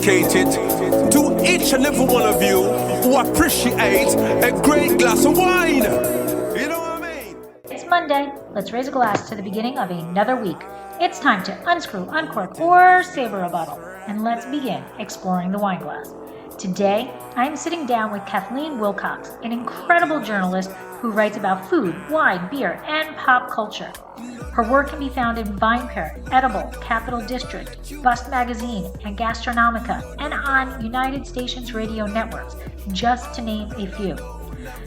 dedicated to each and every one of you who appreciate a great glass of wine. You know what I mean? It's Monday. Let's raise a glass to the beginning of another week. It's time to unscrew, uncork, or saber a bottle, and let's begin exploring the wine glass. Today, I'm sitting down with Kathleen Willcox, an incredible journalist who writes about food, wine, beer, and pop culture. Her work can be found in VinePair, Edible, Capital District, Bust Magazine, and Gastronomica, and on United Stations radio networks, just to name a few.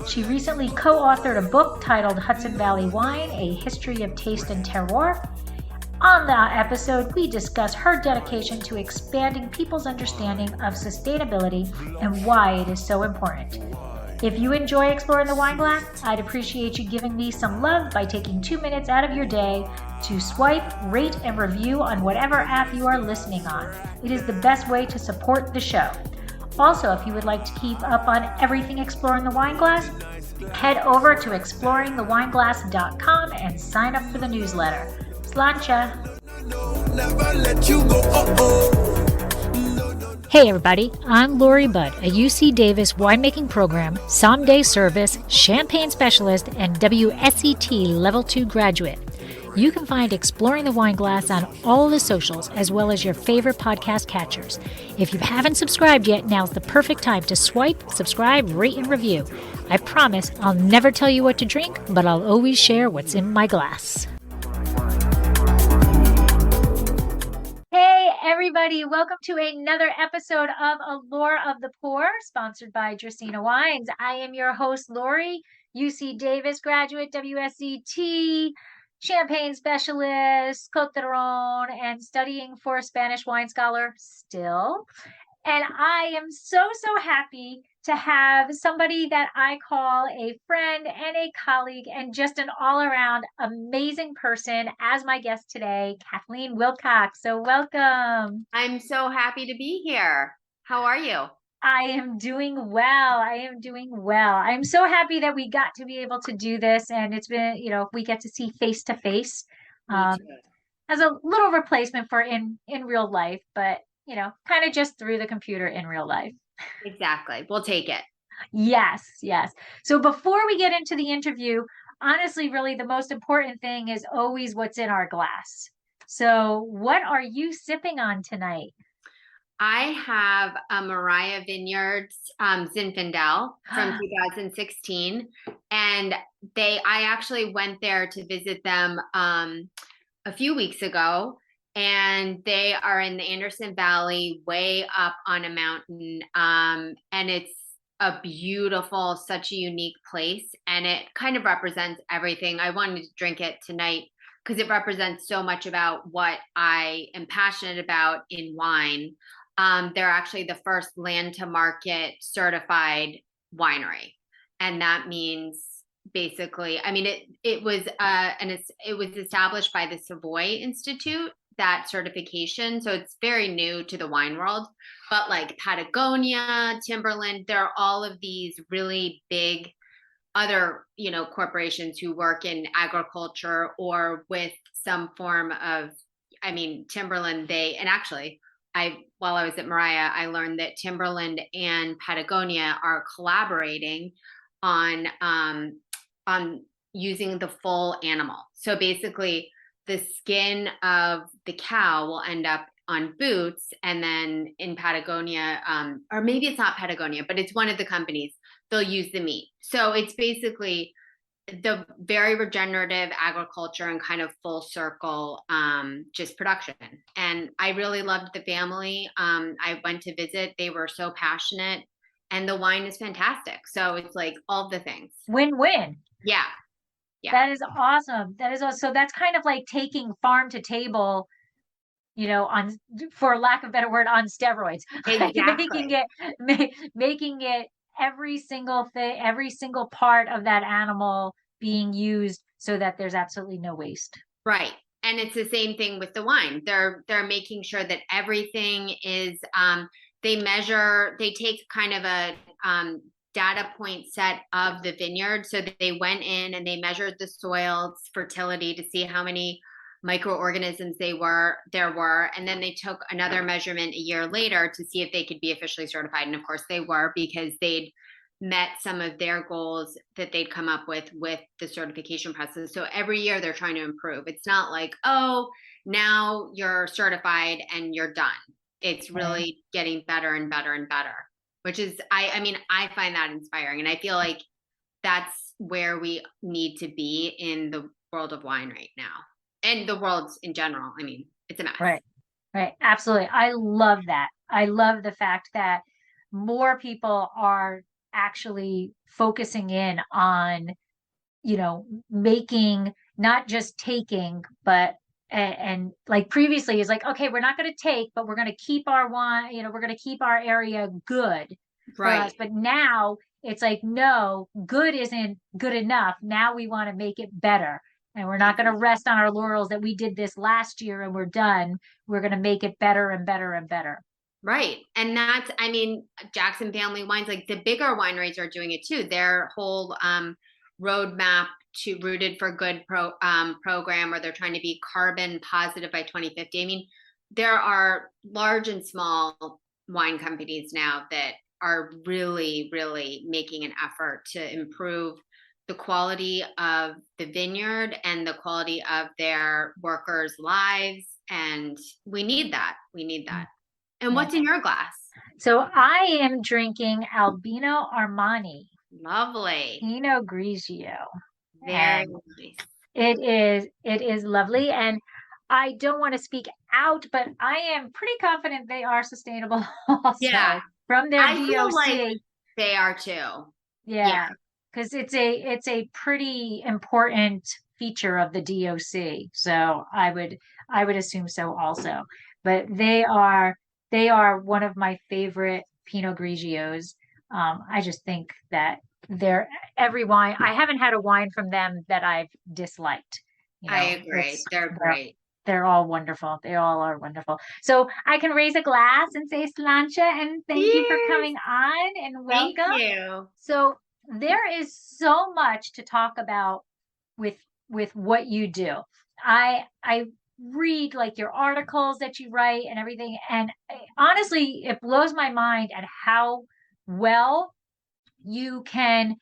She recently co-authored a book titled Hudson Valley Wine, A History of Taste and Terroir. On that episode, we discuss her dedication to expanding people's understanding of sustainability and why it is so important. If you enjoy exploring the wine glass, I'd appreciate you giving me some love by taking 2 minutes out of your day to swipe, rate, and review on whatever app you are listening on. It is the best way to support the show. Also, if you would like to keep up on everything Exploring the Wine Glass, head over to exploringthewineglass.com and sign up for the newsletter. Slancha! Hey everybody, I'm Lori Budd, a UC Davis winemaking program, someday service, champagne specialist, and WSET Level 2 graduate. You can find Exploring the Wine Glass on all the socials as well as your favorite podcast catchers. If you haven't subscribed yet, now's the perfect time to swipe, subscribe, rate, and review. I promise I'll never tell you what to drink, but I'll always share what's in my glass. Hey everybody, welcome to another episode of Allure of the Poor, sponsored by Dracaena Wines. I am your host, Lori, UC Davis graduate, WSET, champagne specialist, Côte d'Aron, and studying for a Spanish wine scholar still. And I am so happy to have somebody that I call a friend and a colleague and just an all-around amazing person as my guest today, Kathleen Willcox. So welcome. I'm so happy to be here. How are you? I am doing well. I'm so happy that we got to be able to do this, and it's been, we get to see face to face as a little replacement for in real life, but kind of just through the computer in real life. Exactly. We'll take it. Yes. So before we get into the interview, honestly, really the most important thing is always what's in our glass. So what are you sipping on tonight? I have a Mariah Vineyards Zinfandel from 2016, and I actually went there to visit them a few weeks ago. And they are in the Anderson Valley, way up on a mountain. And it's a beautiful, such a unique place. And it kind of represents everything. I wanted to drink it tonight because it represents so much about what I am passionate about in wine. They're actually the first land to market certified winery. And that means basically, it was established by the Savoy Institute, that certification. So it's very new to the wine world, but like Patagonia, Timberland, there are all of these really big other, corporations who work in agriculture or with some form of, Timberland, while I was at Mariah, I learned that Timberland and Patagonia are collaborating on using the full animal. So basically, the skin of the cow will end up on boots, and then in Patagonia, or maybe it's not Patagonia, but it's one of the companies, they'll use the meat. So it's basically the very regenerative agriculture and kind of full circle, just production. And I really loved the family. I went to visit, they were so passionate, and the wine is fantastic. So it's like all the things. Win-win. Yeah. That is awesome. So that's kind of like taking farm to table, on, for lack of a better word, on steroids. Exactly. making it every single thing, every single part of that animal being used so that there's absolutely no waste. Right. And it's the same thing with the wine. They're making sure that everything is, they take kind of a data point set of the vineyard. So that they went in and they measured the soil's fertility to see how many microorganisms there were. And then they took another measurement a year later to see if they could be officially certified. And of course they were, because they'd met some of their goals that they'd come up with the certification process. So every year they're trying to improve. It's not like, oh, now you're certified and you're done. It's really getting better and better and better, which is, I mean, I find that inspiring. And I feel like that's where we need to be in the world of wine right now, and the world in general. I mean, it's a mess. Right. Absolutely. I love that. I love the fact that more people are actually focusing in on, making, not just taking, but and like previously is like, okay, we're not going to take, but we're going to keep our wine, we're going to keep our area good for us. But now it's like, no, good isn't good enough. Now we want to make it better. And we're not going to rest on our laurels that we did this last year and we're done. We're going to make it better and better and better. Right. And that's, I mean, Jackson Family Wines, like the bigger wineries are doing it too. Their whole roadmap to Rooted for Good program, where they're trying to be carbon positive by 2050. I mean, there are large and small wine companies now that are really, really making an effort to improve the quality of the vineyard and the quality of their workers' lives. And we need that. We need that. And what's in your glass? So I am drinking Albino Armani. Lovely. Pinot Grigio. Very nice. It is lovely. And I don't want to speak out, but I am pretty confident they are sustainable also. Yeah. From their DOC. Feel like they are too. Yeah. Because it's a pretty important feature of the DOC. So I would assume so also. But they are one of my favorite Pinot Grigios. I just think that every wine, I haven't had a wine from them that I've disliked. I agree. They're great. They're all wonderful. They all are wonderful. So I can raise a glass and say Sláinte, and thank you for coming on and welcome. Thank you. So there is so much to talk about with what you do. I read like your articles that you write and everything, and honestly, it blows my mind at how well you can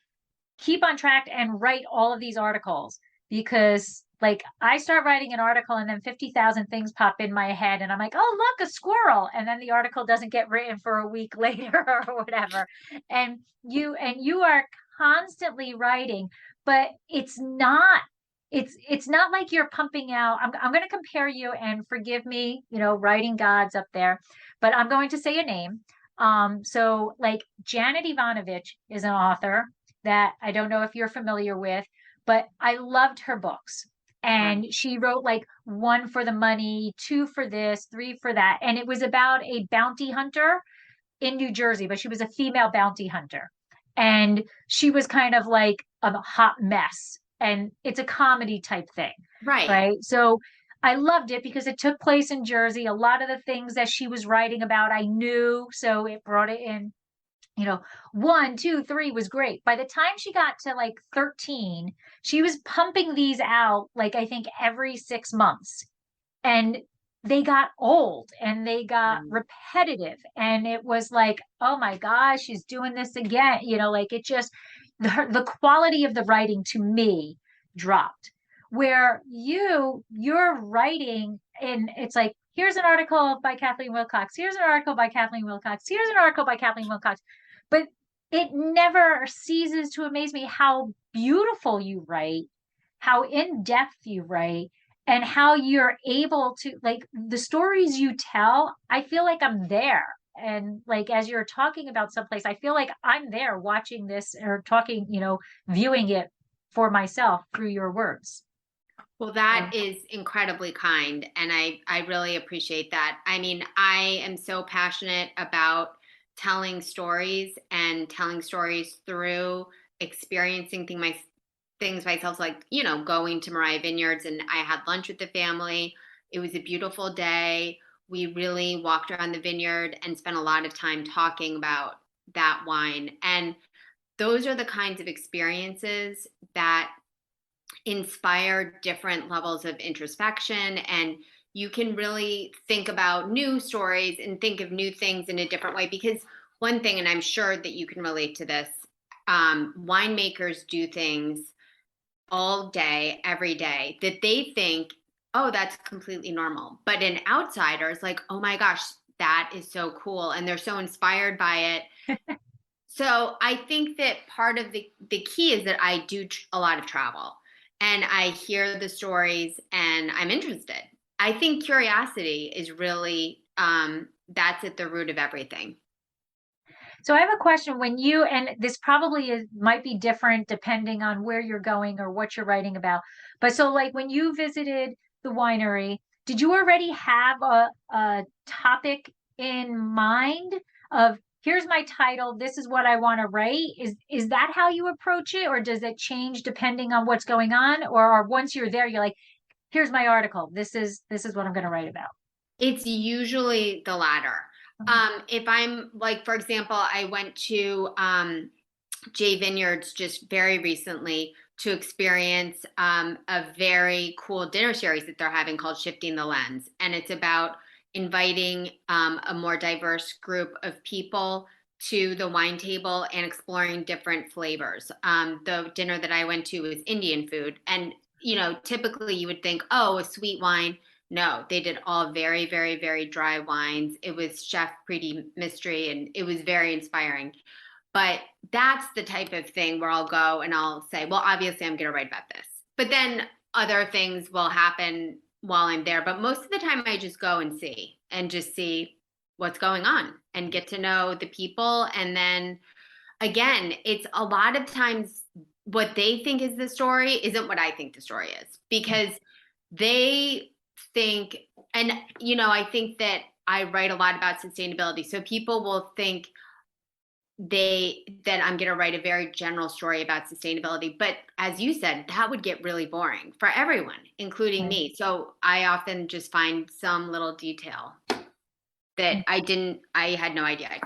keep on track and write all of these articles, because like I start writing an article and then 50,000 things pop in my head and I'm like, oh, look, a squirrel. And then the article doesn't get written for a week later or whatever. And you are constantly writing, but it's not like you're pumping out. I'm going to compare you, and forgive me, writing gods up there, but I'm going to say a name. So like Janet Ivanovich is an author that I don't know if you're familiar with, but I loved her books. And she wrote like 1 for the money, 2 for this, 3 for that. And it was about a bounty hunter in New Jersey, but she was a female bounty hunter. And she was kind of like a hot mess. And it's a comedy type thing. Right. So I loved it because it took place in Jersey. A lot of the things that she was writing about, I knew. So it brought it in. 1, 2, 3 was great. By the time she got to like 13, she was pumping these out, like I think every 6 months. And they got old and they got repetitive. And it was like, oh my gosh, she's doing this again. Like it just, the quality of the writing to me dropped. Where you're writing and it's like, here's an article by Kathleen Willcox. Here's an article by Kathleen Willcox. Here's an article by Kathleen Willcox. But it never ceases to amaze me how beautiful you write, how in-depth you write, and how you're able to, like, the stories you tell, I feel like I'm there. And like, as you're talking about someplace, I feel like I'm there watching this or talking, viewing it for myself through your words. Well, that is incredibly kind. And I really appreciate that. I mean, I am so passionate about telling stories and telling stories through experiencing things myself, like, going to Mariah Vineyards, and I had lunch with the family. It was a beautiful day. We really walked around the vineyard and spent a lot of time talking about that wine. And those are the kinds of experiences that inspire different levels of introspection, and you can really think about new stories and think of new things in a different way. Because one thing, and I'm sure that you can relate to this, winemakers do things all day, every day that they think, oh, that's completely normal. But an outsider is like, oh my gosh, that is so cool. And they're so inspired by it. So I think that part of the key is that I do a lot of travel and I hear the stories and I'm interested. I think curiosity is really, that's at the root of everything. So I have a question when you, and this probably might be different depending on where you're going or what you're writing about. But so like when you visited the winery, did you already have a topic in mind of here's my title, this is what I want to write? Is that how you approach it, or does it change depending on what's going on? Or once you're there, you're like, here's my article. This is what I'm going to write about. It's usually the latter. Mhm. If I'm like, for example, I went to J Vineyards just very recently to experience a very cool dinner series that they're having called Shifting the Lens. And it's about inviting a more diverse group of people to the wine table and exploring different flavors. The dinner that I went to was Indian food. And, you know, typically you would think, oh, a sweet wine. No, they did all very, very, very dry wines. It was Chef Preeti Mystery, and it was very inspiring. But that's the type of thing where I'll go and I'll say, well, obviously I'm going to write about this. But then other things will happen while I'm there. But most of the time I just go and just see what's going on and get to know the people. And then again, it's a lot of times what they think is the story isn't what I think the story is, because they think, and you know, I think that I write a lot about sustainability. So people will think that I'm going to write a very general story about sustainability. But as you said, that would get really boring for everyone, including Right. me. So I often just find some little detail that I had no idea I'd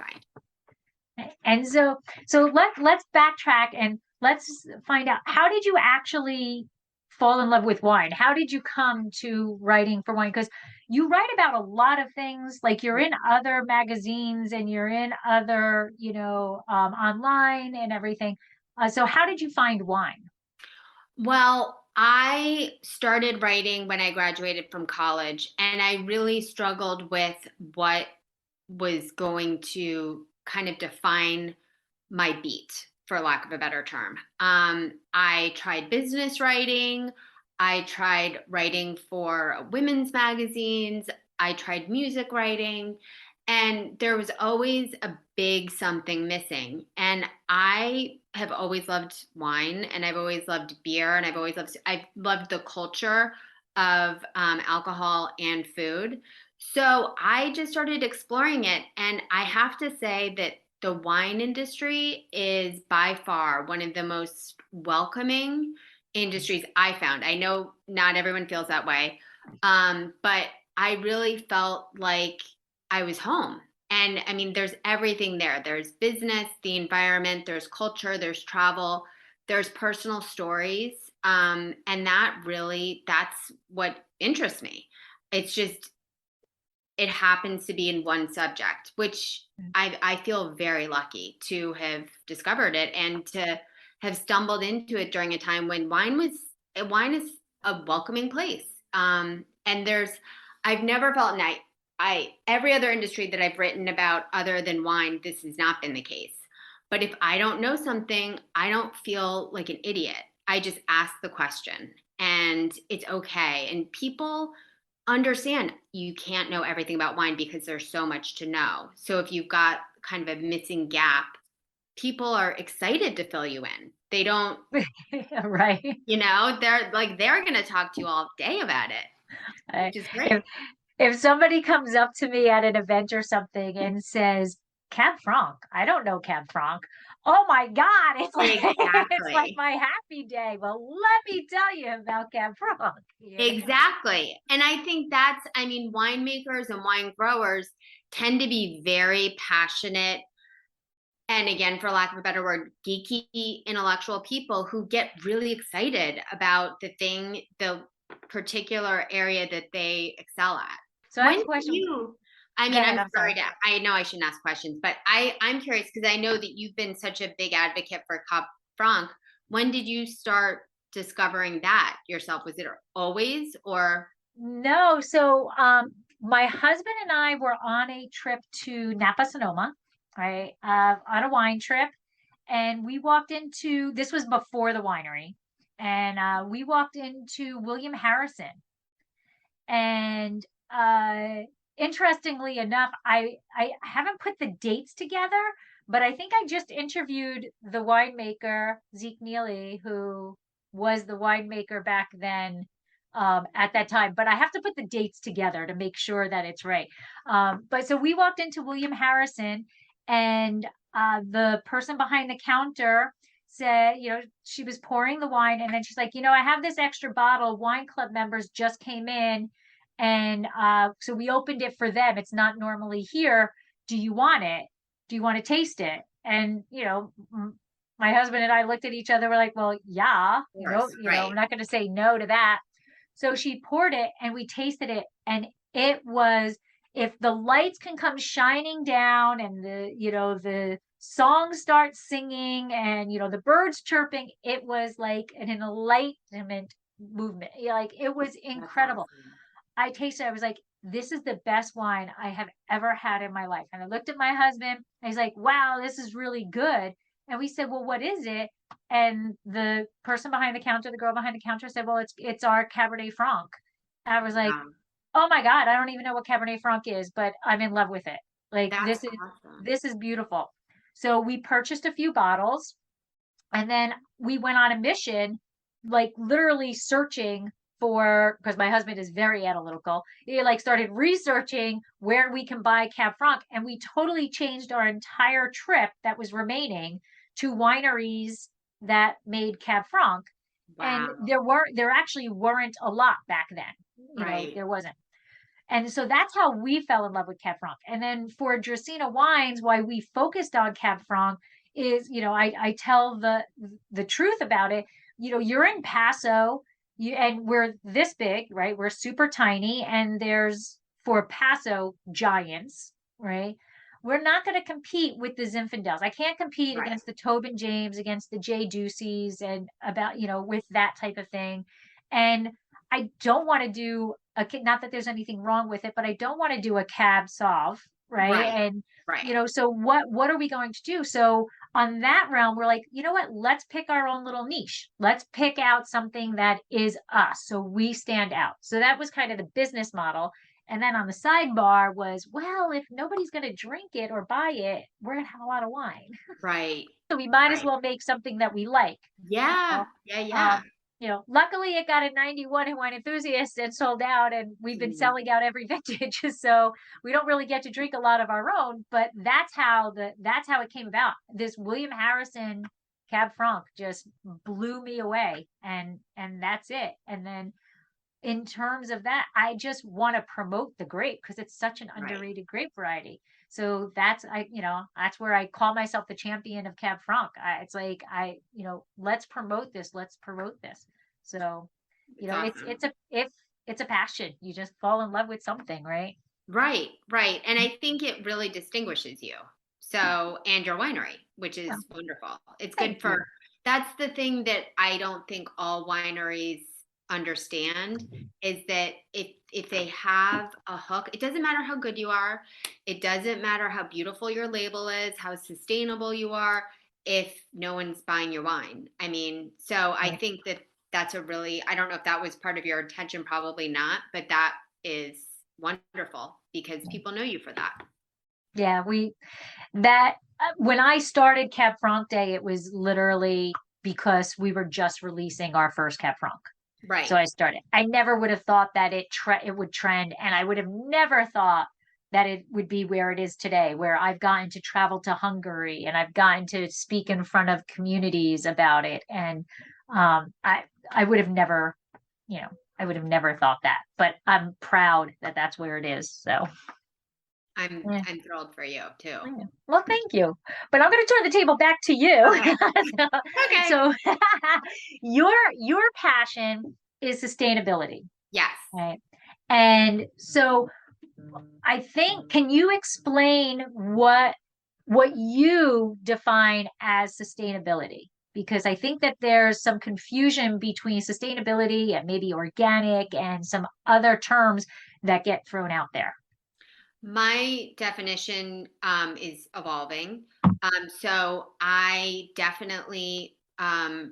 find. And so let's backtrack and let's find out, how did you actually fall in love with wine? How did you come to writing for wine? Because you write about a lot of things, like you're in other magazines and you're in other, online and everything. So how did you find wine? Well, I started writing when I graduated from college, and I really struggled with what was going to kind of define my beat, for lack of a better term. I tried business writing, I tried writing for women's magazines, I tried music writing, and there was always a big something missing. And I have always loved wine, and I've always loved beer, and I've loved the culture of alcohol and food. So I just started exploring it. And I have to say that the wine industry is by far one of the most welcoming industries I found. I know not everyone feels that way, but I really felt like I was home. And I mean, there's everything there. There's business, the environment, there's culture, there's travel, there's personal stories. And that's what interests me. It's just, it happens to be in one subject, which I feel very lucky to have discovered it and to have stumbled into it during a time when wine is a welcoming place. And I've never felt, and every other industry that I've written about other than wine, this has not been the case. But if I don't know something, I don't feel like an idiot. I just ask the question, and it's okay. And people understand you can't know everything about wine because there's so much to know. So if you've got kind of a missing gap, people are excited to fill you in. They don't, Right. they're going to talk to you all day about it, I- which is great. If if somebody comes up to me at an event or something and says, Cab Franc, I don't know Cab Franc. Oh my God, it's like it's like Exactly. my happy day. Well, let me tell you about Cab Franc. Exactly. And I think I mean, winemakers and wine growers tend to be very passionate and again, for lack of a better word, geeky intellectual people who get really excited about the particular area that they excel at. So I When have a do question. you, I Go mean, ahead. I'm I'm sorry sorry. I know I shouldn't ask questions, but I'm curious because I know that you've been such a big advocate for Cab Franc. When did you start discovering that yourself? Was it always or? No. So my husband and I were on a trip to Napa Sonoma, right? On a wine trip. And we walked into, this was before the winery. And we walked into William Harrison. And interestingly enough, I haven't put the dates together, but I think I just interviewed the winemaker, Zeke Neely, who was the winemaker back then at that time. But I have to put the dates together to make sure that it's right. But so we walked into William Harrison, and the person behind the counter said, she was pouring the wine, and then she's like, I have this extra bottle. Wine club members just came in, and so we opened it for them. It's not normally here. Do you want it? Do you want to taste it? And my husband and I looked at each other. We're like, well, yeah, Of course, I'm right. not going to say no to that. So she poured it, and we tasted it, and it was, if the lights can come shining down, and the song starts singing, and the birds chirping, it was like an enlightenment movement. Like, it was That's incredible. awesome. I tasted it. I was like, this is the best wine I have ever had in my life. And I looked at my husband, and he's like, wow, this is really good. And we said, well, what is it? And the person behind the counter, the girl behind the counter, said, well, it's our Cabernet Franc. And I was like, Wow. oh my God, I don't even know what Cabernet Franc is, but I'm in love with it. Like, That's this is awesome. this is beautiful. So we purchased a few bottles, and then we went on a mission, like literally searching for, because my husband is very analytical. He like started researching where we can buy Cab Franc, and we totally changed our entire trip that was remaining to wineries that made Cab Franc. And Wow. there actually weren't a lot back then. Right. There wasn't. And so that's how we fell in love with Cab Franc. And then for Dracaena Wines, why we focused on Cab Franc is, I tell the truth about it. You're in Paso, and we're this big, right? We're super tiny, and there's, for Paso, giants, right? We're not going to compete with the Zinfandels. I can't compete Right. against the Tobin James, against the Jay Duceys, and about, with that type of thing. And I don't want to do not that there's anything wrong with it, but I don't want to do a cab solve, right? Right. And Right. so what are we going to do? So on that realm, we're like, you know what? Let's pick our own little niche. Let's pick out something that is us, so we stand out. So that was kind of the business model. And then on the sidebar was, well, if nobody's going to drink it or buy it, we're going to have a lot of wine. Right. So we might as Right. well make something that we like. You Yeah. know? Yeah. Yeah. Um, luckily it got a 91 in Wine Enthusiast and sold out, and we've been Mm. selling out every vintage. So we don't really get to drink a lot of our own, but that's how it came about. This William Harrison Cab Franc just blew me away, and that's it. And then in terms of that, I just want to promote the grape because it's such an Right. underrated grape variety. So that's where I call myself the champion of Cab Franc. It's like let's promote this. Let's promote this. So, It's it's awesome. it's a passion. You just fall in love with something, right? Right. Right. And I think it really distinguishes you. So, and your winery, which Yeah, is wonderful. It's thank good you. for, that's the thing that I don't think all wineries understand is that if they have a hook, it doesn't matter how good you are, it doesn't matter how beautiful your label is, how sustainable you are, if no one's buying your wine. I mean, so I Right. think that that's a really, I don't know if that was part of your intention, probably not, but that is wonderful because people know you for that. Yeah, when I started Cab Franc Day, it was literally because we were just releasing our first Cab Franc. So Right. I started. I never would have thought that it would trend, and I would have never thought that it would be where it is today, where I've gotten to travel to Hungary, and I've gotten to speak in front of communities about it. And I would have never, I would have never thought that, but I'm proud that that's where it is. So Yeah. I'm thrilled for you too. Yeah. Well, thank you. But I'm going to turn the table back to you. Okay. Okay. So, your passion is sustainability, Yes. right? And so I think, can you explain what you define as sustainability? Because I think that there's some confusion between sustainability and maybe organic and some other terms that get thrown out there. My definition is evolving. So I definitely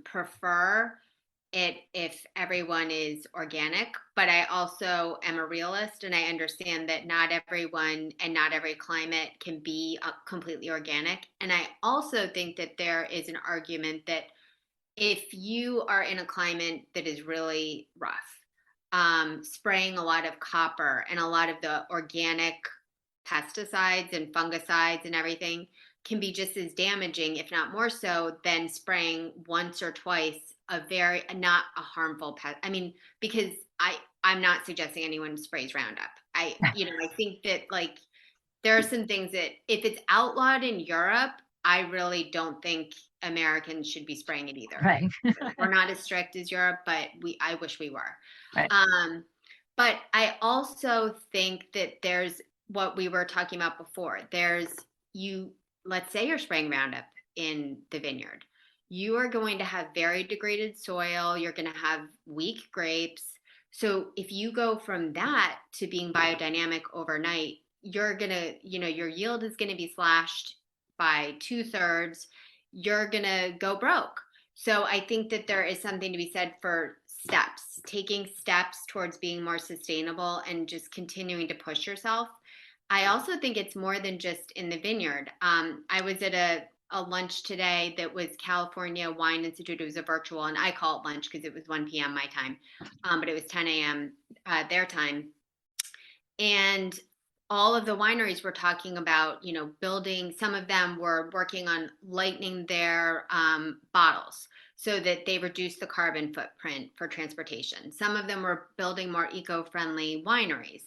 prefer it if everyone is organic, but I also am a realist and I understand that not everyone and not every climate can be completely organic. And I also think that there is an argument that if you are in a climate that is really rough, spraying a lot of copper and a lot of the organic pesticides and fungicides and everything can be just as damaging, if not more so, than spraying once or twice a very not a harmful pest. I mean, because I'm not suggesting anyone sprays Roundup. I think that like there are some things that if it's outlawed in Europe, I really don't think Americans should be spraying it either. Right. We're not as strict as Europe, but I wish we were. Right. But I also think that there's what we were talking about before. Let's say you're spraying Roundup in the vineyard. You are going to have very degraded soil. You're going to have weak grapes. So if you go from that to being biodynamic overnight, you're going to, your yield is going to be slashed by 2/3. You're going to go broke. So I think that there is something to be said for steps, taking steps towards being more sustainable and just continuing to push yourself. I also think it's more than just in the vineyard. I was at a lunch today that was California Wine Institute. It was a virtual, and I call it lunch because it was 1 p.m. my time, but it was 10 a.m. Their time. And all of the wineries were talking about, building, some of them were working on lightening their bottles so that they reduce the carbon footprint for transportation. Some of them were building more eco-friendly wineries.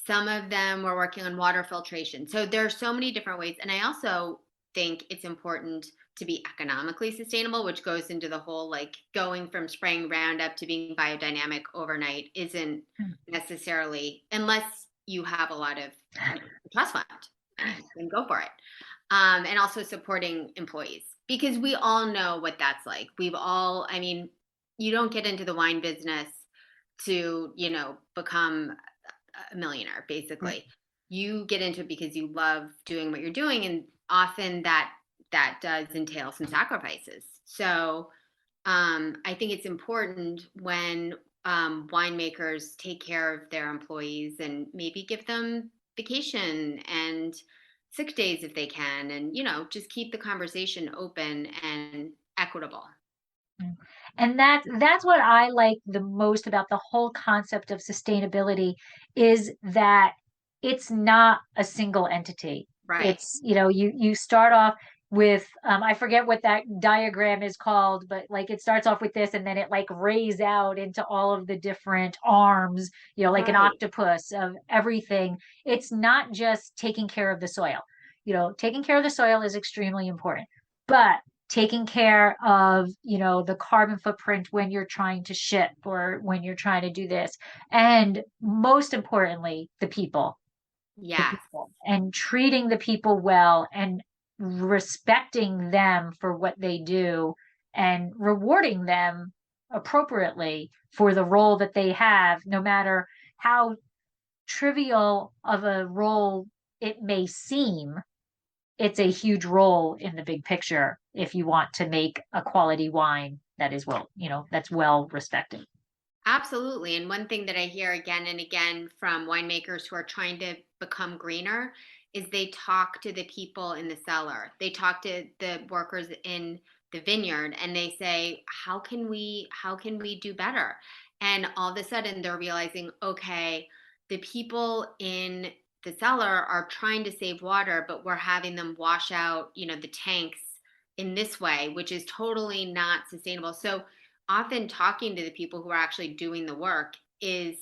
Some of them were working on water filtration. So there are so many different ways. And I also think it's important to be economically sustainable, which goes into the whole like going from spraying Roundup to being biodynamic overnight isn't necessarily, unless you have a lot of trust fund, then go for it. And also supporting employees, because we all know what that's like. You don't get into the wine business to, become a millionaire, basically. You get into it because you love doing what you're doing. And often that does entail some sacrifices. So I think it's important when winemakers take care of their employees and maybe give them vacation and sick days if they can, and just keep the conversation open and equitable. And that's what I like the most about the whole concept of sustainability is that it's not a single entity. Right. It's, you start off with I forget what that diagram is called, but like it starts off with this and then it like rays out into all of the different arms, like an Right. octopus of everything. It's not just taking care of the soil. Taking care of the soil is extremely important, but taking care of the carbon footprint when you're trying to ship or when you're trying to do this, and most importantly the Yes. people, and treating the people well and respecting them for what they do and rewarding them appropriately for the role that they have, no matter how trivial of a role it may seem. It's a huge role in the big picture if you want to make a quality wine that is that's well respected. Absolutely. And one thing that I hear again and again from winemakers who are trying to become greener is they talk to the people in the cellar. They talk to the workers in the vineyard and they say, how can we do better? And all of a sudden they're realizing, okay, the people in the cellar are trying to save water, but we're having them wash out, the tanks in this way, which is totally not sustainable. So often talking to the people who are actually doing the work is,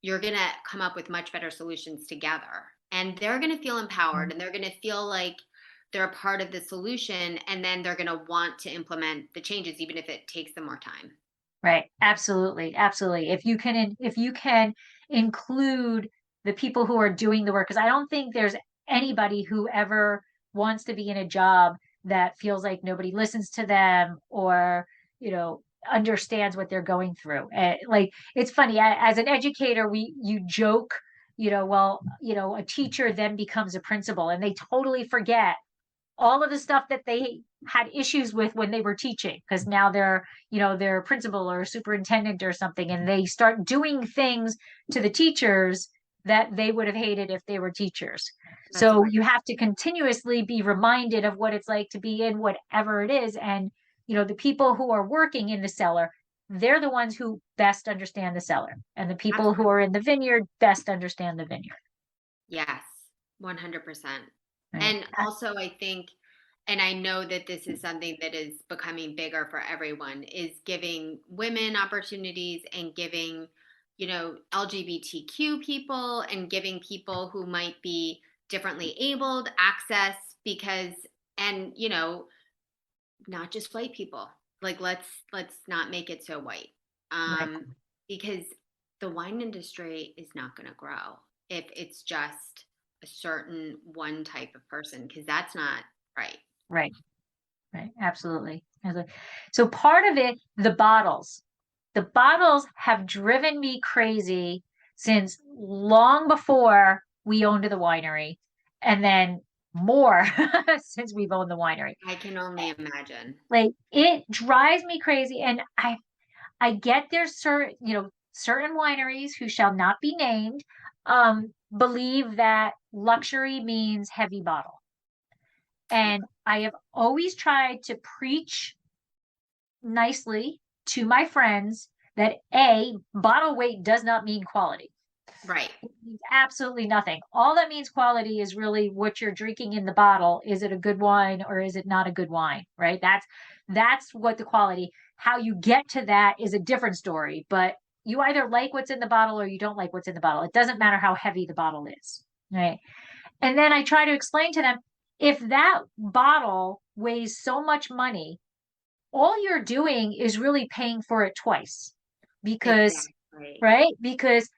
you're going to come up with much better solutions together. And they're going to feel empowered and they're going to feel like they're a part of the solution. And then they're going to want to implement the changes, even if it takes them more time. Right. Absolutely. Absolutely. If you can include the people who are doing the work, because I don't think there's anybody who ever wants to be in a job that feels like nobody listens to them or, understands what they're going through. Like it's funny, as an educator, you joke, well, a teacher then becomes a principal and they totally forget all of the stuff that they had issues with when they were teaching because now they're principal or superintendent or something and they start doing things to the teachers that they would have hated if they were teachers. So you have to continuously be reminded of what it's like to be in whatever it is. And the people who are working in the cellar, they're the ones who best understand the cellar, and the people who are in the vineyard best understand the vineyard. Yes, 100%. Right. And also, I think, and I know that this is something that is becoming bigger for everyone, is giving women opportunities and giving, LGBTQ people and giving people who might be differently abled access and not just white people. Like, let's not make it so white. Right. Because the wine industry is not going to grow if it's just a certain one type of person, because that's not right. Right. Absolutely. So part of it, the bottles have driven me crazy since long before we owned the winery, and then more since we've owned the winery. I can only imagine. Like it drives me crazy. And I get there's certain wineries who shall not be named, believe that luxury means heavy bottle. And I have always tried to preach nicely to my friends that bottle weight does not mean quality. Right. It means absolutely nothing. All that means quality is really what you're drinking in the bottle. Is it a good wine or is it not a good wine? Right. That's what the quality. How you get to that is a different story, but you either like what's in the bottle or you don't like what's in the bottle. It doesn't matter how heavy the bottle is. Right. And then I try to explain to them, if that bottle weighs so much money, all you're doing is really paying for it twice. Because, exactly. Right? Because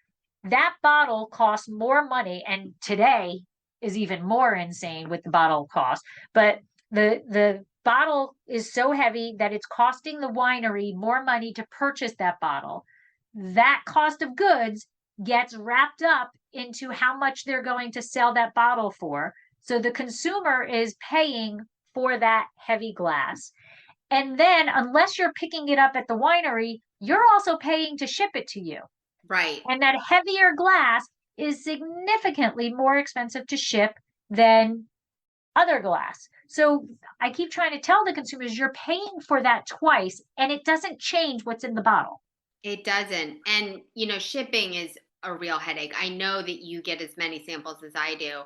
that bottle costs more money, and today is even more insane with the bottle cost. But the bottle is so heavy that it's costing the winery more money to purchase that bottle. That cost of goods gets wrapped up into how much they're going to sell that bottle for. So the consumer is paying for that heavy glass. And then, unless you're picking it up at the winery, you're also paying to ship it to you. Right. And that heavier glass is significantly more expensive to ship than other glass. So I keep trying to tell the consumers, you're paying for that twice, and it doesn't change what's in the bottle. It doesn't. And, shipping is a real headache. I know that you get as many samples as I do.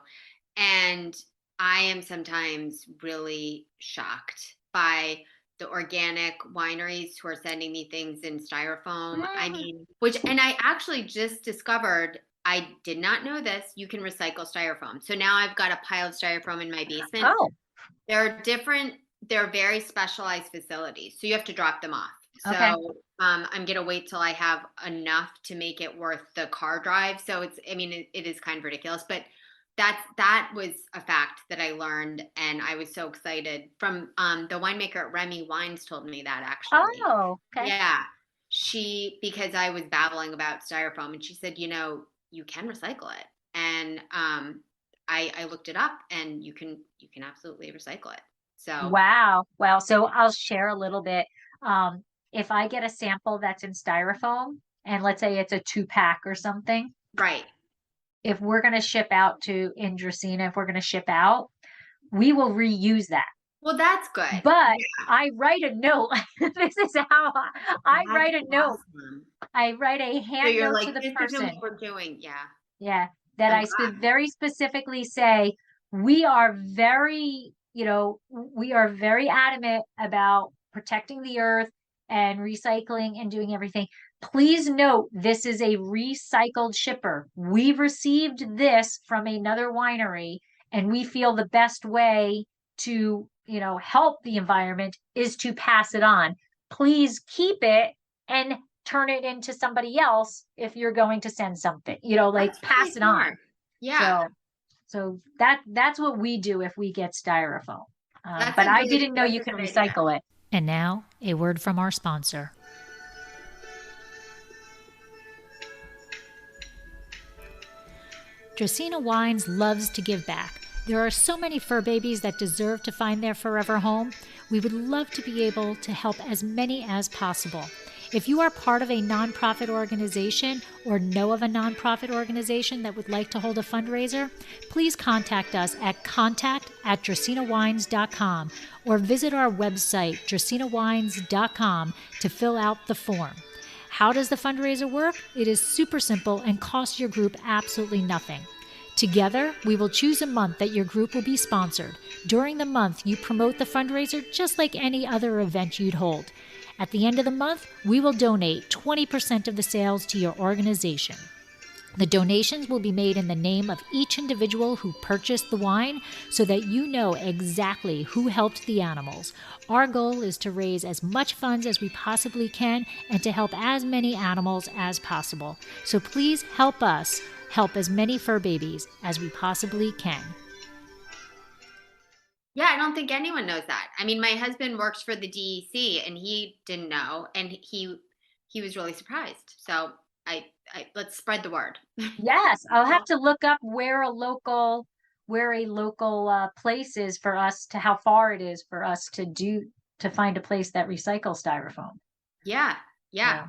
And I am sometimes really shocked by the organic wineries who are sending me things in styrofoam. I mean, and I actually just discovered, I did not know this, you can recycle styrofoam. So now I've got a pile of styrofoam in my basement. Oh. They're very specialized facilities. So you have to drop them off. Okay. So I'm going to wait till I have enough to make it worth the car drive. So it is kind of ridiculous, but that was a fact that I learned, and I was so excited. From the winemaker at Remy Wines told me that, actually. Oh, okay. Yeah, because I was babbling about styrofoam, and she said, you can recycle it, and I looked it up, and you can absolutely recycle it. So wow. So I'll share a little bit. If I get a sample that's in styrofoam, and let's say it's a 2-pack or something, right. If we're going to ship out to Indracena, if we're going to ship out, we will reuse that. Well, that's good. But yeah. I write a note. This is how I write a note. I write a hand note to the person. This is what we're doing. Yeah. Yeah. That I very specifically say, we are very adamant about protecting the earth and recycling and doing everything. Please note, this is a recycled shipper. We received this from another winery, and we feel the best way to, help the environment is to pass it on. Please keep it and turn it into somebody else if you're going to send something, like That's pass really it on. smart. Yeah. So that's what we do if we get styrofoam. That's But a I good didn't know that's you a can good idea. recycle it. And now, a word from our sponsor. Dracaena Wines loves to give back. There are so many fur babies that deserve to find their forever home. We would love to be able to help as many as possible. If you are part of a nonprofit organization or know of a nonprofit organization that would like to hold a fundraiser, please contact us at contact@dracaenawines.com or visit our website, dracaenawines.com, to fill out the form. How does the fundraiser work? It is super simple and costs your group absolutely nothing. Together, we will choose a month that your group will be sponsored. During the month, you promote the fundraiser just like any other event you'd hold. At the end of the month, we will donate 20% of the sales to your organization. The donations will be made in the name of each individual who purchased the wine so that you know exactly who helped the animals. Our goal is to raise as much funds as we possibly can and to help as many animals as possible. So please help us help as many fur babies as we possibly can. Yeah, I don't think anyone knows that. I mean, my husband works for the DEC and he didn't know, and he was really surprised. So I let's spread the word. Yes, I'll have to look up where a local place is for us, to how far it is for us to find a place that recycles styrofoam. Yeah, yeah.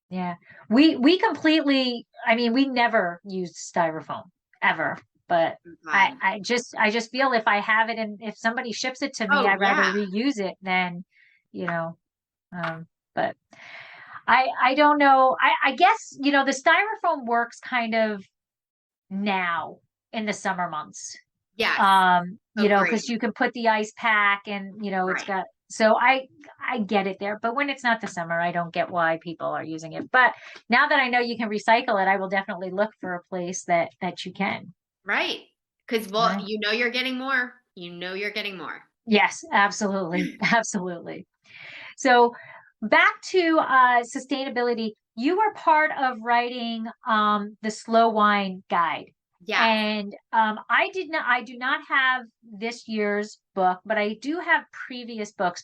Yeah. Yeah. We completely, I mean, we never used styrofoam ever, but I God. I just I just feel if I have it and if somebody ships it to me, Oh I'd rather yeah. reuse it than, you know, but I don't know. I guess, the styrofoam works kind of now in the summer months. Yes. Because Agree. you can put the ice pack and, it's Right. got, so I get it there. But when it's not the summer, I don't get why people are using it. But now that I know you can recycle it, I will definitely look for a place that you can. Right. Because well, Right? you know you're getting more. You know you're getting more. Yes, absolutely. Absolutely. So back to sustainability, you were part of writing the slow wine guide. Yes. And I do not have this year's book, but I do have previous books.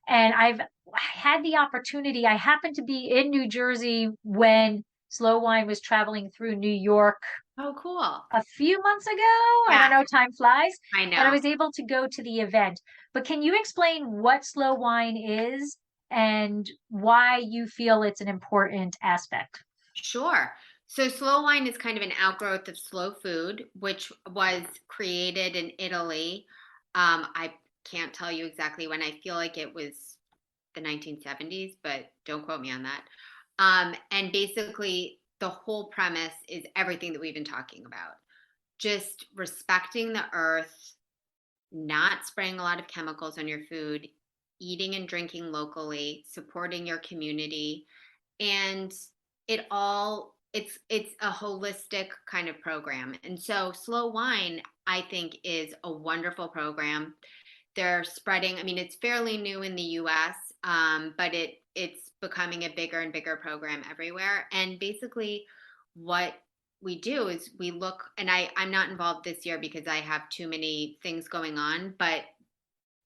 And I've had the opportunity. I happened to be in New Jersey when Slow Wine was traveling through New York Oh, cool. a few months ago. I don't Yes, know, time flies. I And I know. was able to go to the event. But can you explain what slow wine is and why you feel it's an important aspect? Sure. So slow wine is kind of an outgrowth of slow food, which was created in Italy. I can't tell you exactly when. I feel like it was the 1970s, but don't quote me on that. And basically, the whole premise is everything that we've been talking about. Just respecting the earth, not spraying a lot of chemicals on your food, eating and drinking locally, supporting your community, and it's a holistic kind of program. And so Slow Wine, I think, is a wonderful program. They're spreading, I mean, it's fairly new in the US, but it's becoming a bigger and bigger program everywhere. And basically what we do is we look, and I'm not involved this year because I have too many things going on, but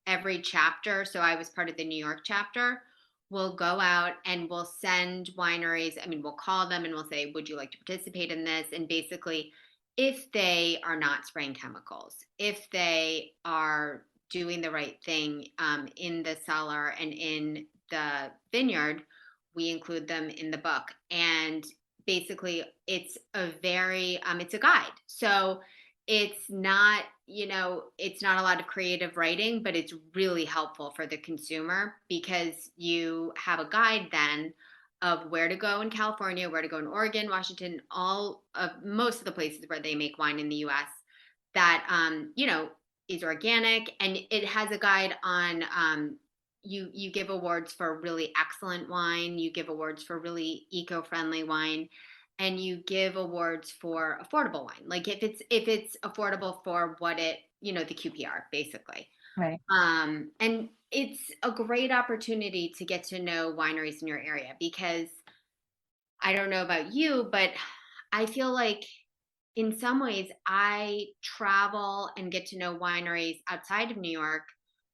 every chapter, so I was part of the New York chapter, we'll go out and we'll send wineries. I mean, we'll call them and we'll say, would you like to participate in this? And basically, if they are not spraying chemicals, if they are doing the right thing in the cellar and in the vineyard, we include them in the book. And basically, it's a guide. So it's not, it's not a lot of creative writing, but it's really helpful for the consumer because you have a guide then of where to go in California, where to go in Oregon, Washington, all of most of the places where they make wine in the US that is organic, and it has a guide on you give awards for really excellent wine, you give awards for really eco-friendly wine, and you give awards for affordable wine. Like if it's affordable for what it, the QPR basically. Right. And it's a great opportunity to get to know wineries in your area, because I don't know about you, but I feel like in some ways I travel and get to know wineries outside of New York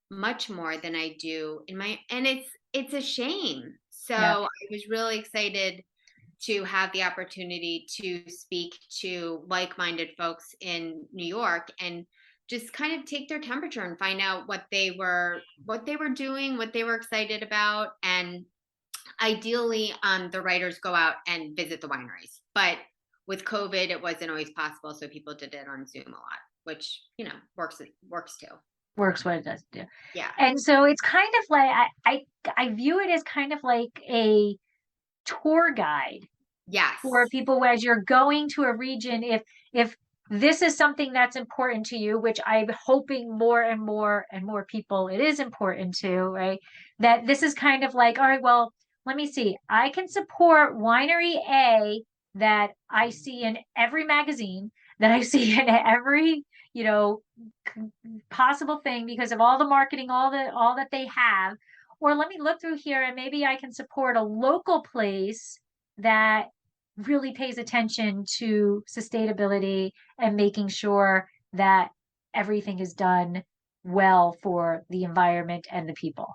much more than I do and it's a shame. So Yeah. I was really excited to have the opportunity to speak to like-minded folks in New York and just kind of take their temperature and find out what they were doing, what they were excited about. And ideally, the writers go out and visit the wineries. But with COVID, it wasn't always possible, so people did it on Zoom a lot, which works too. Works what it does do. Yeah. And so it's kind of like I view it as kind of like a tour guide Yes. for people as you're going to a region. If this is something that's important to you, which I'm hoping more and more and more people it is important to, right? That this is kind of like, all right, well, let me see. I can support winery A that I see in every magazine, that I see in every, you know, possible thing because of all the marketing, all that they have. Or let me look through here and maybe I can support a local place that really pays attention to sustainability and making sure that everything is done well for the environment and the people.